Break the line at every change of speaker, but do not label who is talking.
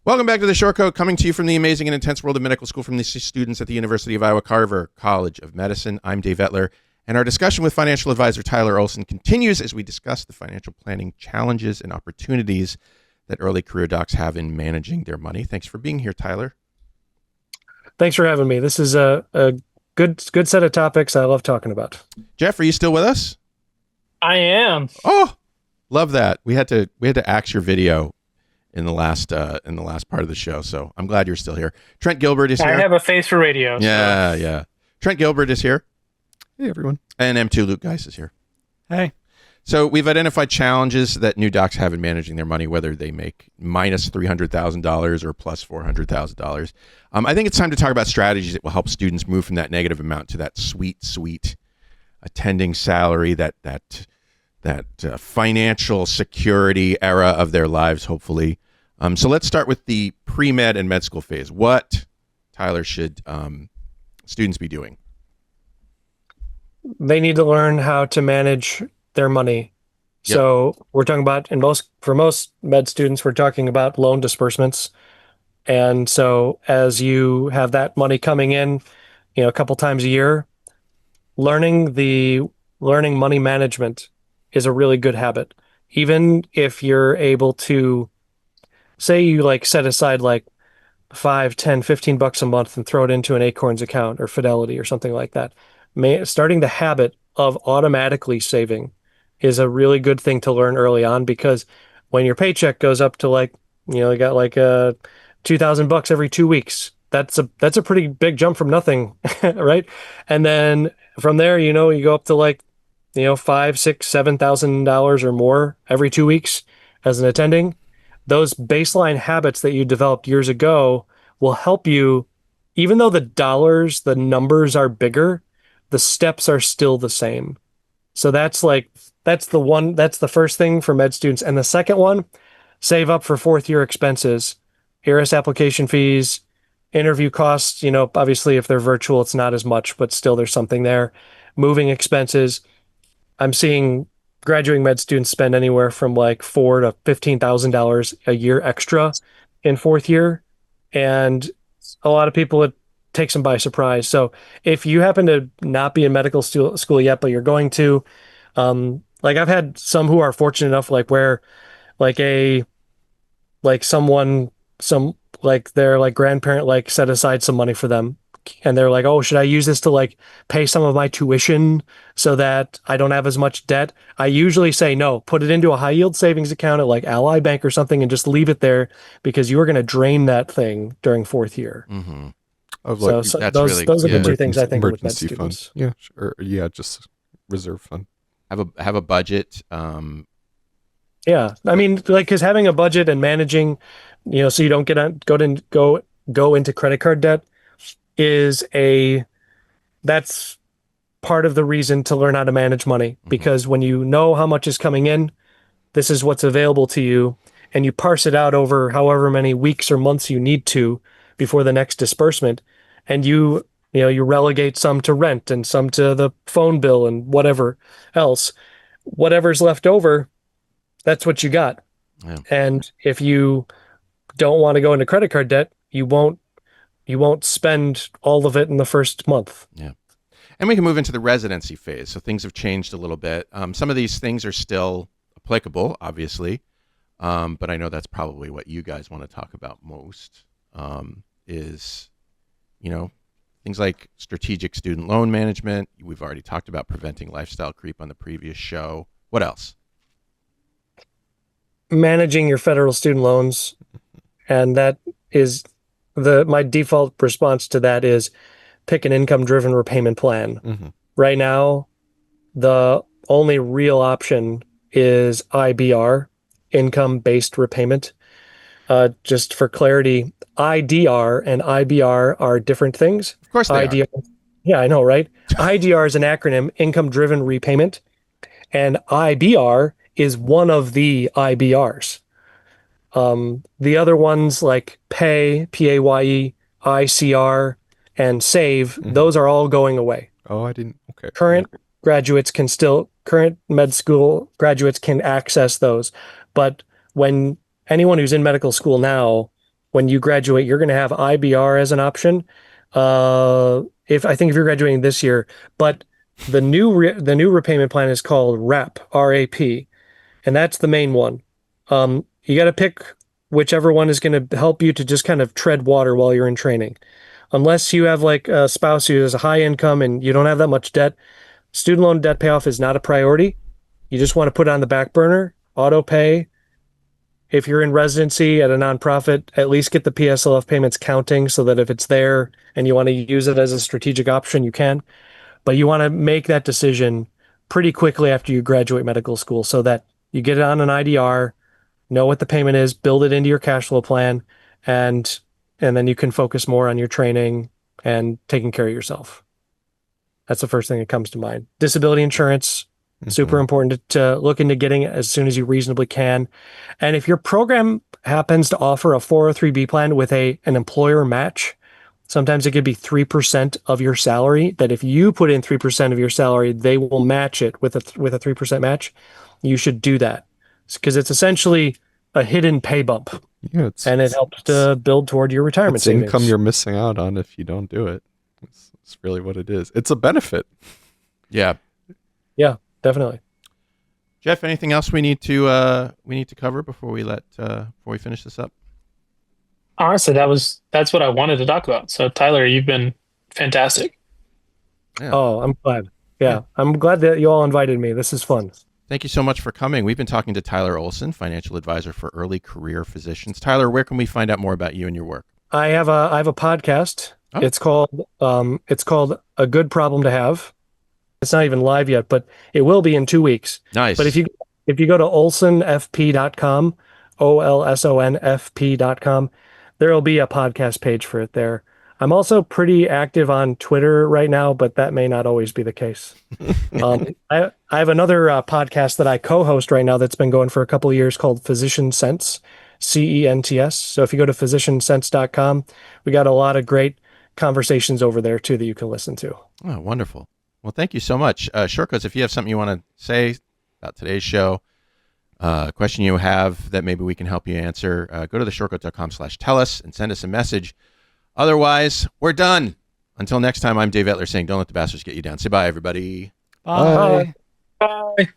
Welcome back to the Short Coat, coming to you from the amazing and intense world of medical school from the students at the University of Iowa Carver College of Medicine. I'm Dave Etler, and our discussion with financial advisor Tyler Olson continues as we discuss the financial planning challenges and opportunities that early career docs have in managing their money. Thanks for being here, Tyler.
Thanks for having me. This is a good set of topics I love talking about.
Jeff, are you still with us?
I am.
Oh, love that. We had to axe your video in the last part of the show, so I'm glad you're still here. Trent Gilbert is here.
I have a face for radio.
Yeah. Trent Gilbert is here.
Hey, everyone.
And M2 Luke Geis is here.
Hey.
So we've identified challenges that new docs have in managing their money, whether they make minus $300,000 or plus $400,000. I think it's time to talk about strategies that will help students move from that negative amount to that sweet attending salary, that financial security era of their lives, hopefully. So let's start with the pre-med and med school phase. What, Tyler, should students be doing?
They need to learn how to manage their money. Yep. So we're talking about, for most med students, we're talking about loan disbursements. And so as you have that money coming in, a couple times a year, learning money management is a really good habit. Even if you're able to, say you set aside $5, $10, $15 a month and throw it into an Acorns account or Fidelity or something like that. Starting the habit of automatically saving is a really good thing to learn early on, because when your paycheck goes up to you got $2,000 every 2 weeks, that's a pretty big jump from nothing, right? And then from there, you go up to $5,000, $6,000, $7,000 or more every 2 weeks as an attending. Those baseline habits that you developed years ago will help you, even though the numbers are bigger, the steps are still the same. So that's the first thing for med students. And the second one, save up for fourth year expenses, ERAS application fees, interview costs. Obviously if they're virtual, it's not as much, but still there's something there. Moving expenses. I'm seeing graduating med students spend anywhere from $4,000 to $15,000 a year extra in fourth year. And a lot of people, it takes them by surprise. So if you happen to not be in medical school yet, but you're going to, I've had some who are fortunate enough, where their grandparent set aside some money for them, and they're oh, should I use this to pay some of my tuition so that I don't have as much debt? I usually say no, put it into a high yield savings account at Ally Bank or something and just leave it there, because you are going to drain that thing during fourth year.
Mm-hmm.
Those are the two things I think with med students.
Fund. Yeah, just reserve fund.
Have a budget.
Yeah, I mean, because having a budget and managing, so you don't go into credit card debt that's part of the reason to learn how to manage money. Because when you know how much is coming in, this is what's available to you, and you parse it out over however many weeks or months you need to before the next disbursement, and you relegate some to rent and some to the phone bill and whatever else. Whatever's left over, that's what you got. Yeah. And if you don't want to go into credit card debt, you won't spend all of it in the first month.
Yeah. And we can move into the residency phase. So things have changed a little bit. Some of these things are still applicable, obviously. But I know that's probably what you guys want to talk about most, is, things like strategic student loan management. We've already talked about preventing lifestyle creep on the previous show. What else?
Managing your federal student loans. And that is my default response to that is pick an income-driven repayment plan. Mm-hmm. Right now, the only real option is IBR, income-based repayment. Just for clarity, IDR and IBR are different things.
Of course they are.
Yeah, I know, right? IDR is an acronym, income-driven repayment, and IBR is one of the IBRs. The other ones like PAYE, PAYE, ICR, and SAVE, those are all going away.
Oh, I didn't. Okay.
Current med school graduates can access those. But when anyone who's in medical school now, when you graduate, you're going to have IBR as an option. If you're graduating this year, but the new repayment plan is called RAP, RAP, and that's the main one. You got to pick whichever one is going to help you to just kind of tread water while you're in training. Unless you have like a spouse who has a high income and you don't have that much debt, student loan debt payoff is not a priority. You just want to put it on the back burner, auto pay. If you're in residency at a nonprofit, at least get the PSLF payments counting so that if it's there and you want to use it as a strategic option, you can. But you want to make that decision pretty quickly after you graduate medical school so that you get it on an IDR, know what the payment is, build it into your cash flow plan, and then you can focus more on your training and taking care of yourself. That's the first thing that comes to mind. Disability insurance, super important to look into getting it as soon as you reasonably can. And if your program happens to offer a 403B plan with an employer match, sometimes it could be 3% of your salary, that if you put in 3% of your salary, they will match it with a 3% match. You should do that because it's essentially a hidden pay bump.
Yeah,
and it helps to build toward your retirement
it's
savings.
income you're missing out on if you don't do it. It's really what it is. It's a benefit.
Yeah.
Yeah, definitely.
Jeff, anything else we need to cover before we finish this up?
Honestly, that's what I wanted to talk about. So Tyler, you've been fantastic.
Yeah.
Oh, I'm glad. Yeah, I'm glad that you all invited me. This is fun.
Thank you so much for coming. We've been talking to Tyler Olson, financial advisor for early career physicians. Tyler, where can we find out more about you and your work?
I have a podcast.
Oh.
It's called A Good Problem to Have. It's not even live yet, but it will be in 2 weeks.
Nice.
But if you go to olsonfp.com, OLSONFP.com, there will be a podcast page for it there. I'm also pretty active on Twitter right now, but that may not always be the case. I have another podcast that I co-host right now that's been going for a couple of years called Physician Sense, CENTS. So if you go to physiciansense.com, we got a lot of great conversations over there too that you can listen to.
Oh, wonderful. Well, thank you so much. Shortcuts, if you have something you want to say about today's show, a question you have that maybe we can help you answer, go to theshortcut.com/tell us and send us a message. Otherwise, we're done. Until next time, I'm Dave Etler saying, don't let the bastards get you down. Say bye, everybody.
Bye.
Bye.